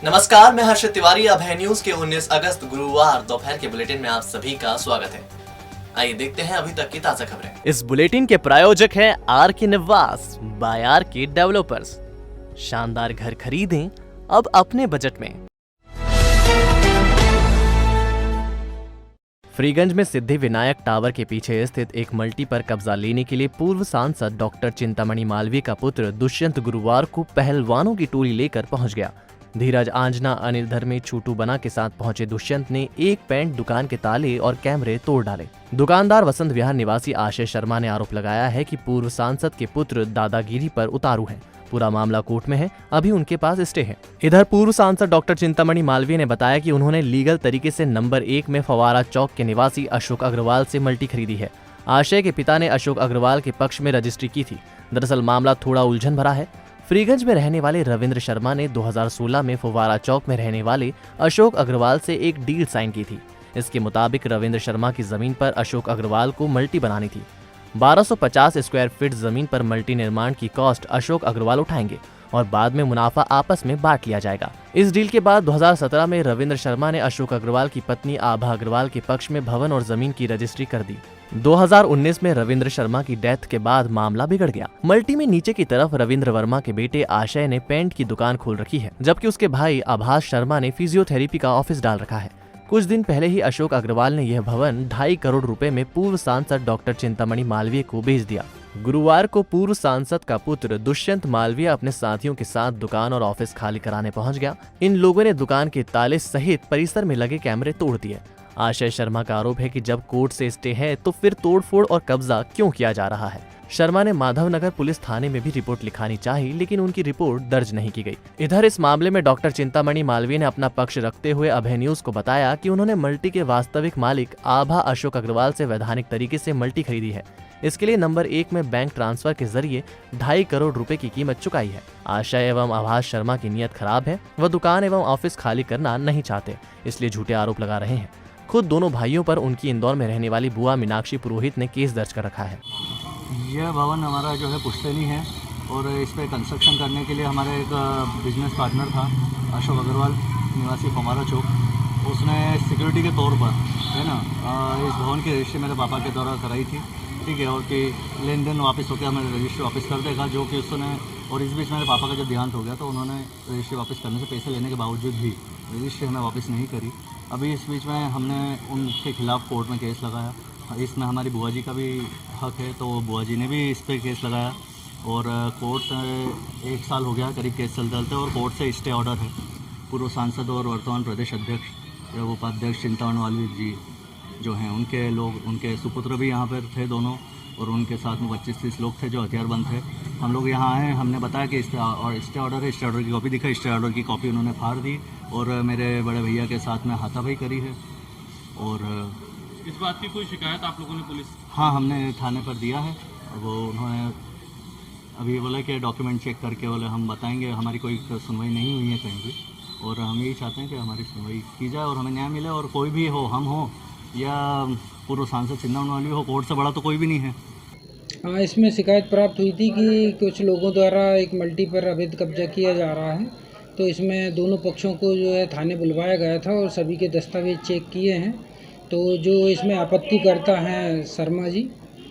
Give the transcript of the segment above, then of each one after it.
नमस्कार, मैं हर्षित तिवारी। अब है न्यूज के 19 अगस्त गुरुवार दोपहर के बुलेटिन में आप सभी का स्वागत है। आइए देखते हैं अभी तक की ताजा खबरें। इस बुलेटिन के प्रायोजक हैं आर के निवास बाय आर के डेवलपर्स। शानदार घर खरीदें अब अपने बजट में। फ्रीगंज में सिद्धि विनायक टावर के पीछे स्थित एक मल्टी पर कब्जा लेने के लिए पूर्व सांसद डॉक्टर चिंतामणि मालवीय का पुत्र दुष्यंत गुरुवार को पहलवानों की टोली लेकर पहुंच गया। धीरज, आंजना, अनिल धर्मे, छोटू बना के साथ पहुंचे दुष्यंत ने एक पेंट दुकान के ताले और कैमरे तोड़ डाले। दुकानदार वसंत विहार निवासी आशय शर्मा ने आरोप लगाया है कि पूर्व सांसद के पुत्र दादागिरी पर उतारू हैं। पूरा मामला कोर्ट में है, अभी उनके पास स्टे है। इधर पूर्व सांसद डॉक्टर चिंतामणि मालवीय ने बताया कि उन्होंने लीगल तरीके से नंबर 1 में फवारा चौक के निवासी अशोक अग्रवाल से मल्टी खरीदी है। आशय के पिता ने अशोक अग्रवाल के पक्ष में रजिस्ट्री की थी। दरअसल मामला थोड़ा उलझन भरा है। फ्रीगंज में रहने वाले रविंद्र शर्मा ने 2016 में फुवारा चौक में रहने वाले अशोक अग्रवाल से एक डील साइन की थी। इसके मुताबिक रविंद्र शर्मा की जमीन पर अशोक अग्रवाल को मल्टी बनानी थी। 1250 स्क्वायर फीट जमीन पर मल्टी निर्माण की कॉस्ट अशोक अग्रवाल उठाएंगे और बाद में मुनाफा आपस में बांट लिया जाएगा। इस डील के बाद 2017 में रविंद्र शर्मा ने अशोक अग्रवाल की पत्नी आभा अग्रवाल के पक्ष में भवन और जमीन की रजिस्ट्री कर दी। 2019 में रविंद्र शर्मा की डेथ के बाद मामला बिगड़ गया। मल्टी में नीचे की तरफ रविंद्र वर्मा के बेटे आशय ने पेंट की दुकान खोल रखी है, जबकि उसके भाई आभास शर्मा ने फिजियोथेरेपी का ऑफिस डाल रखा है। कुछ दिन पहले ही अशोक अग्रवाल ने यह भवन 2.5 करोड़ रुपए में पूर्व सांसद डॉक्टर चिंतामणि मालवीय को बेच दिया। गुरुवार को पूर्व सांसद का पुत्र दुष्यंत मालवीय अपने साथियों के साथ दुकान और ऑफिस खाली कराने पहुंच गया। इन लोगों ने दुकान के ताले सहित परिसर में लगे कैमरे तोड़ दिए। आशय शर्मा का आरोप है कि जब कोर्ट से स्टे है तो फिर तोड़फोड़ और कब्जा क्यों किया जा रहा है। शर्मा ने माधवनगर पुलिस थाने में भी रिपोर्ट लिखानी चाहिए, लेकिन उनकी रिपोर्ट दर्ज नहीं की गई। इधर इस मामले में डॉक्टर चिंतामणि मालवीय ने अपना पक्ष रखते हुए अभय न्यूज को बताया कि उन्होंने मल्टी के वास्तविक मालिक आभा अशोक अग्रवाल से वैधानिक तरीके से मल्टी खरीदी है। इसके लिए नंबर 1 में बैंक ट्रांसफर के जरिए 2.5 करोड़ रुपए की कीमत चुकाई है। आशय एवं आभास शर्मा की नीयत खराब है। वह दुकान एवं ऑफिस खाली करना नहीं चाहते, इसलिए झूठे आरोप लगा रहे हैं। खुद दोनों भाइयों पर उनकी इंदौर में रहने वाली बुआ मीनाक्षी पुरोहित ने केस दर्ज कर रखा है। यह भवन हमारा जो है पुश्तैनी है और इस पर कंस्ट्रक्शन करने के लिए हमारे एक बिजनेस पार्टनर था अशोक अग्रवाल निवासी फवारा चौक। उसने सिक्योरिटी के तौर पर है ना इस भवन की रजिस्ट्री मेरे पापा के द्वारा कराई थी, ठीक है, और कि लेन देन वापस होकर हमें रजिस्ट्री वापस कर देगा, जो कि उसने। और इस बीच मेरे पापा का जब देहांत हो गया तो उन्होंने रजिस्ट्री वापस करने से पैसे लेने के बावजूद भी रजिस्ट्री हमें वापस नहीं करी। अभी इस बीच में हमने उनके खिलाफ़ कोर्ट में केस लगाया। इसमें हमारी बुआ जी का भी हक है, तो बुआ जी ने भी इस पर केस लगाया और कोर्ट से 1 साल हो गया करीब केस चलते और कोर्ट से स्टे ऑर्डर है। पूर्व सांसद और वर्तमान प्रदेश अध्यक्ष एवं उपाध्यक्ष चिंतामणि मालवीय जी जो हैं, उनके लोग, उनके सुपुत्र भी यहाँ पर थे दोनों, और उनके साथ में 25-30 लोग थे जो हथियारबंद थे। हम लोग यहाँ आए, हमने बताया कि स्टे ऑर्डर है, स्टे ऑर्डर की कॉपी दिखा, स्टे ऑर्डर की कॉपी उन्होंने फाड़ दी और मेरे बड़े भैया के साथ में हाथापाई करी है। और इस बात की कोई शिकायत आप लोगों ने पुलिस? हाँ, हमने थाने पर दिया है। वो उन्होंने अभी बोला कि डॉक्यूमेंट चेक करके बोले हम बताएंगे। हमारी कोई सुनवाई नहीं हुई है कहीं भी, और हम यही चाहते हैं कि हमारी सुनवाई की जाए और हमें न्याय मिले। और कोई भी हो, हम हो या पूर्व सांसद चिंतामणि मालवीय हो, कोर्ट से बड़ा तो कोई भी नहीं है। हाँ, इसमें शिकायत प्राप्त हुई थी कि कुछ लोगों द्वारा एक मल्टी पर अवैध कब्जा किया जा रहा है, तो इसमें दोनों पक्षों को जो है थाने बुलवाया गया था और सभी के दस्तावेज चेक किए हैं। तो जो इसमें आपत्ति करता है शर्मा जी,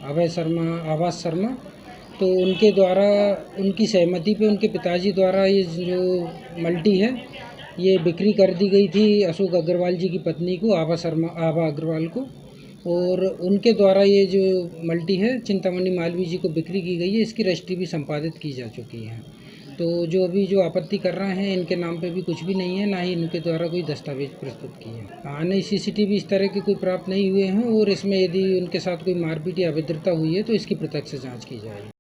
अभय शर्मा, आभास शर्मा, तो उनके द्वारा, उनकी सहमति पे उनके पिताजी द्वारा ये जो मल्टी है ये बिक्री कर दी गई थी अशोक अग्रवाल जी की पत्नी को, आभा अग्रवाल को, और उनके द्वारा ये जो मल्टी है चिंतामणि मालवीय जी को बिक्री की गई है। इसकी रजिस्ट्री भी संपादित की जा चुकी है। तो जो अभी जो आपत्ति कर रहे हैं, इनके नाम पे भी कुछ भी नहीं है, ना ही इनके द्वारा कोई दस्तावेज प्रस्तुत किए हैं। हाँ, नहीं, सीसीटीवी इस तरह के कोई प्राप्त नहीं हुए हैं, और इसमें यदि उनके साथ कोई मारपीट या अभद्रता हुई है तो इसकी प्रत्यक्ष जांच की जाएगी।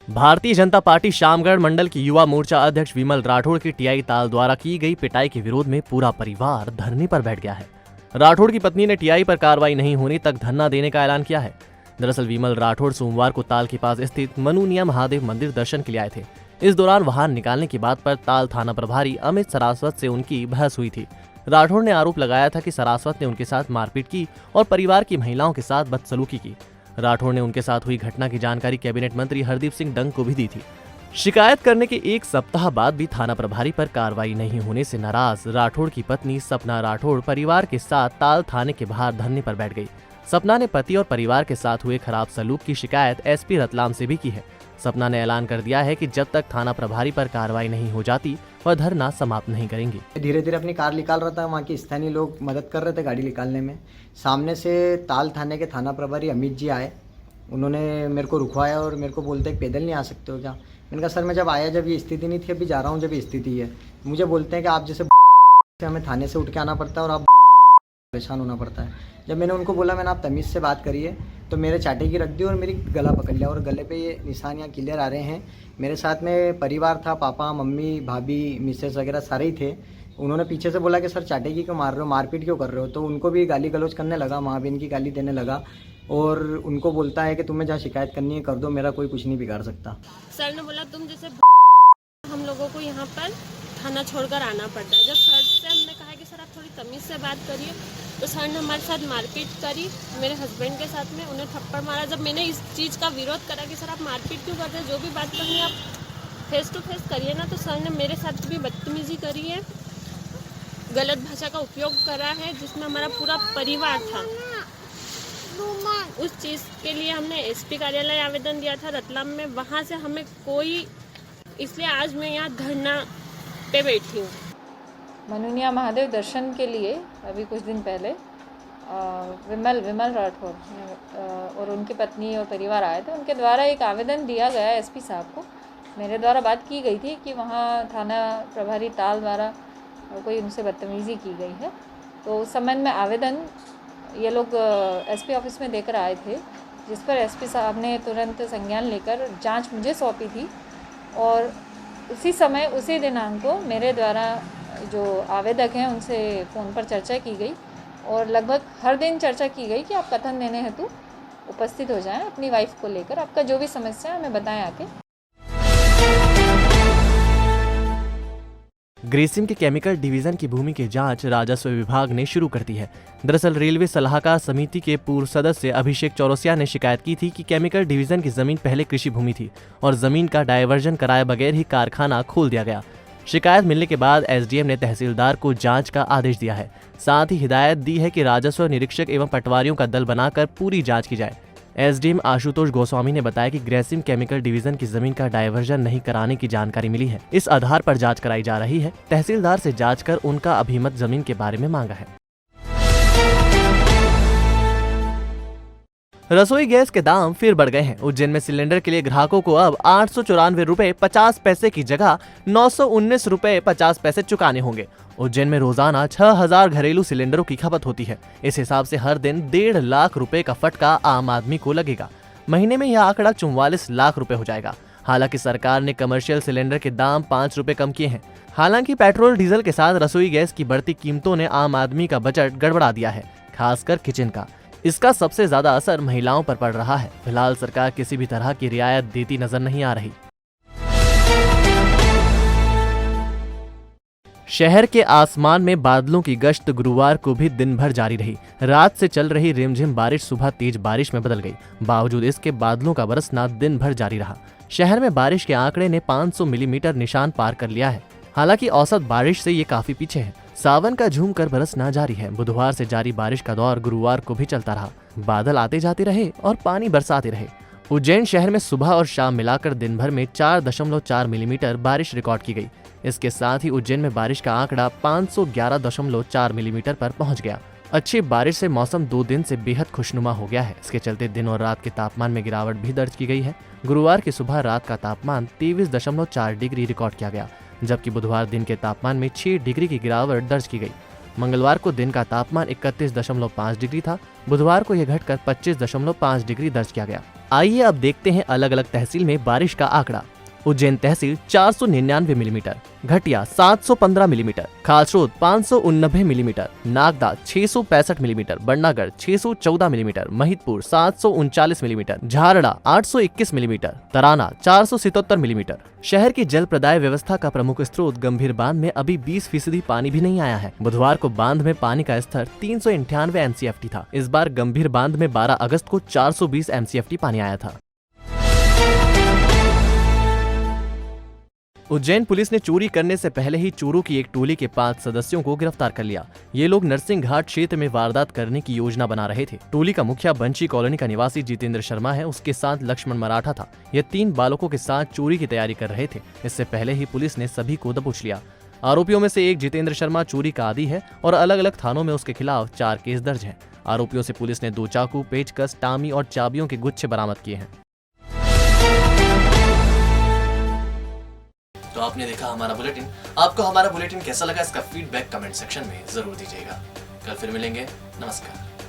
भारतीय जनता पार्टी शामगढ़ मंडल की युवा मोर्चा अध्यक्ष विमल राठौड़ की टीआई ताल द्वारा की गई पिटाई के विरोध में पूरा परिवार धरने पर बैठ गया है। राठौड़ की पत्नी ने टीआई पर कार्रवाई नहीं होने तक धरना देने का ऐलान किया है। दरअसल विमल राठौड़ सोमवार को ताल के पास स्थित मनुनिया महादेव मंदिर दर्शन के लिए आए थे। इस दौरान वाहन निकालने की बात पर ताल थाना प्रभारी अमित सरास्वत से उनकी बहस हुई थी। राठौड़ ने आरोप लगाया था कि सरास्वत ने उनके साथ मारपीट की और परिवार की महिलाओं के साथ बदसलूकी की। राठौड़ ने उनके साथ हुई घटना की जानकारी कैबिनेट मंत्री हरदीप सिंह डंग को भी दी थी। शिकायत करने के एक सप्ताह बाद भी थाना प्रभारी पर कार्रवाई नहीं होने से नाराज राठौड़ की पत्नी सपना राठौड़ परिवार के साथ ताल थाने के बाहर धरने पर बैठ गई। सपना ने पति और परिवार के साथ हुए खराब सलूक की शिकायत एसपी रतलाम से भी की है। सपना ने ऐलान कर दिया है कि जब तक थाना प्रभारी पर कार्रवाई नहीं हो जाती वह धरना समाप्त नहीं करेंगे। धीरे धीरे अपनी कार निकाल रहा था, वहाँ के स्थानीय लोग मदद कर रहे थे गाड़ी निकालने में। सामने से ताल थाने के थाना प्रभारी अमित जी आए, उन्होंने मेरे को रुकवाया और मेरे को बोलते हैं पैदल नहीं आ सकते हो क्या। मैंने कहा सर मैं जब आया जब ये स्थिति नहीं थी, अभी जा रहा हूँ जब ये स्थिति है। मुझे बोलते हैं कि आप जैसे हमें थाने से उठ के आना पड़ता है और आप परेशान होना पड़ता है। जब मैंने उनको बोला मैंने आप तमीज़ से बात करिए, तो मेरे चाटे की रख दी और मेरी गला पकड़ लिया और गले पे ये निशान यहाँ क्लियर आ रहे हैं। मेरे साथ में परिवार था, पापा मम्मी भाभी मिसेस वगैरह सारे ही थे। उन्होंने पीछे से बोला कि सर चाटे की क्यों मार रहे हो, मारपीट क्यों कर रहे हो। तो उनको भी गाली गलौज करने लगा, माँ बहन की गाली देने लगा और उनको बोलता है कि तुम्हें जहाँ शिकायत करनी है कर दो, मेरा कोई कुछ नहीं बिगाड़ सकता। सर ने बोला तुम जैसे हम लोगों को यहाँ पर थाना छोड़कर आना पड़ता है। जब सर से हमने कहा कि सर आप थोड़ी तमीज़ से बात करिए, तो सर ने हमारे साथ मारपीट करी, मेरे हस्बैंड के साथ में उन्हें थप्पड़ मारा। जब मैंने इस चीज़ का विरोध करा कि सर आप मारपीट क्यों करते हैं, जो भी बात करनी है आप फेस टू फेस करिए ना, तो सर ने मेरे साथ भी बदतमीजी करी है, गलत भाषा का उपयोग करा है, जिसमें हमारा पूरा परिवार था। उस चीज़ के लिए हमने एसपी कार्यालय आवेदन दिया था रतलाम में, वहाँ से हमें कोई, इसलिए आज मैं यहाँ धरना पे बैठी हूँ। मनुनिया महादेव दर्शन के लिए अभी कुछ दिन पहले विमल राठौर और उनकी पत्नी और परिवार आए थे। उनके द्वारा एक आवेदन दिया गया एसपी साहब को। मेरे द्वारा बात की गई थी कि वहाँ थाना प्रभारी ताल द्वारा कोई उनसे बदतमीज़ी की गई है। तो उस संबंध में आवेदन ये लोग एसपी ऑफिस में देकर आए थे, जिस पर एसपी साहब ने तुरंत संज्ञान लेकर जांच मुझे सौंपी थी और उसी समय उसी दिनांक को मेरे द्वारा जो आवेदक हैं उनसे फ़ोन पर चर्चा की गई और लगभग हर दिन चर्चा की गई कि आप कथन देने हेतु उपस्थित हो जाएं, अपनी वाइफ को लेकर आपका जो भी समस्या है हमें बताएं आके। ग्रेसिम के केमिकल डिवीजन की भूमि की जांच राजस्व विभाग ने शुरू कर दी है। दरअसल रेलवे सलाहकार समिति के पूर्व सदस्य अभिषेक चौरसिया ने शिकायत की थी कि केमिकल डिवीजन की जमीन पहले कृषि भूमि थी और जमीन का डायवर्जन कराए बगैर ही कारखाना खोल दिया गया। शिकायत मिलने के बाद एसडीएम ने तहसीलदार को जांच का आदेश दिया है। साथ ही हिदायत दी है कि राजस्व निरीक्षक एवं पटवारियों का दल बनाकर पूरी जाँच की जाए। एसडीएम आशुतोष गोस्वामी ने बताया कि ग्रेसिम केमिकल डिवीजन की जमीन का डायवर्जन नहीं कराने की जानकारी मिली है। इस आधार पर जांच कराई जा रही है। तहसीलदार से जांच कर उनका अभिमत जमीन के बारे में मांगा है। रसोई गैस के दाम फिर बढ़ गए हैं। उज्जैन में सिलेंडर के लिए ग्राहकों को अब 894 रुपए 50 पैसे की जगह 919 रुपए 50 पैसे चुकाने होंगे। उज्जैन में रोजाना 6000 घरेलू सिलेंडरों की खपत होती है। इस हिसाब से हर दिन 1.5 लाख रुपए का फटका आम आदमी को लगेगा। महीने में यह आंकड़ा 44 लाख रुपए हो जाएगा। हालांकि सरकार ने कमर्शियल सिलेंडर के दाम 5 रुपए कम किए हैं। हालांकि पेट्रोल डीजल के साथ रसोई गैस की बढ़ती कीमतों ने आम आदमी का बजट गड़बड़ा दिया है, खासकर किचन का। इसका सबसे ज्यादा असर महिलाओं पर पड़ रहा है। फिलहाल सरकार किसी भी तरह की रियायत देती नजर नहीं आ रही। शहर के आसमान में बादलों की गश्त गुरुवार को भी दिन भर जारी रही। रात से चल रही रिमझिम बारिश सुबह तेज बारिश में बदल गई। बावजूद इसके बादलों का बरसना दिन भर जारी रहा। शहर में बारिश के आंकड़े ने 500 मिलीमीटर निशान पार कर लिया है। हालांकि औसत बारिश से ये काफी पीछे है। सावन का झूम कर बरसना जारी है। बुधवार से जारी बारिश का दौर गुरुवार को भी चलता रहा। बादल आते जाते रहे और पानी बरसाते रहे। उज्जैन शहर में सुबह और शाम मिलाकर दिन भर में 4.4 मिलीमीटर बारिश रिकॉर्ड की गई। इसके साथ ही उज्जैन में बारिश का आंकड़ा 511.4 मिलीमीटर पर पहुंच गया। अच्छी बारिश से मौसम 2 दिन से बेहद खुशनुमा हो गया है। इसके चलते दिन और रात के तापमान में गिरावट भी दर्ज की गई है। गुरुवार की सुबह रात का तापमान 23.4 डिग्री रिकॉर्ड किया गया, जबकि बुधवार दिन के तापमान में 6 डिग्री की गिरावट दर्ज की गई। मंगलवार को दिन का तापमान 31.5 डिग्री था। बुधवार को यह घटकर 25.5 डिग्री दर्ज किया गया। आइए अब देखते हैं अलग अलग तहसील में बारिश का आंकड़ा। उज्जैन तहसील 499 millimetre, Ghatiya 715 millimetre, Khalsrot 589 millimetre, Nagda 665 millimetre, Badnagarh 614 millimetre, Mahidpur 739 millimetre, Jharda 821 millimetre, Tarana 477 millimetre. शहर की जल प्रदाय व्यवस्था का प्रमुख स्रोत गंभीर बांध में अभी 20% पानी भी नहीं आया है। बुधवार को बांध में पानी का स्तर 398 MCFT था। इस बार गंभीर बांध में 12 अगस्त को 420 MCFT पानी आया था। उज्जैन पुलिस ने चोरी करने से पहले ही चोरों की एक टोली के 5 सदस्यों को गिरफ्तार कर लिया। ये लोग नरसिंह घाट क्षेत्र में वारदात करने की योजना बना रहे थे। टोली का मुखिया बंशी कॉलोनी का निवासी जितेंद्र शर्मा है, उसके साथ लक्ष्मण मराठा था। ये 3 बालकों के साथ चोरी की तैयारी कर रहे थे। इससे पहले ही पुलिस ने सभी को दबोच लिया। आरोपियों में से एक जितेंद्र शर्मा चोरी का आदी है और अलग अलग थानों में उसके खिलाफ 4 केस दर्ज हैं। आरोपियों से पुलिस ने 2 चाकू, पेचकस, टामी और चाबियों के गुच्छे बरामद किए हैं। तो आपने देखा हमारा बुलेटिन। आपको हमारा बुलेटिन कैसा लगा, इसका फीडबैक कमेंट सेक्शन में जरूर दीजिएगा। कल फिर मिलेंगे। नमस्कार।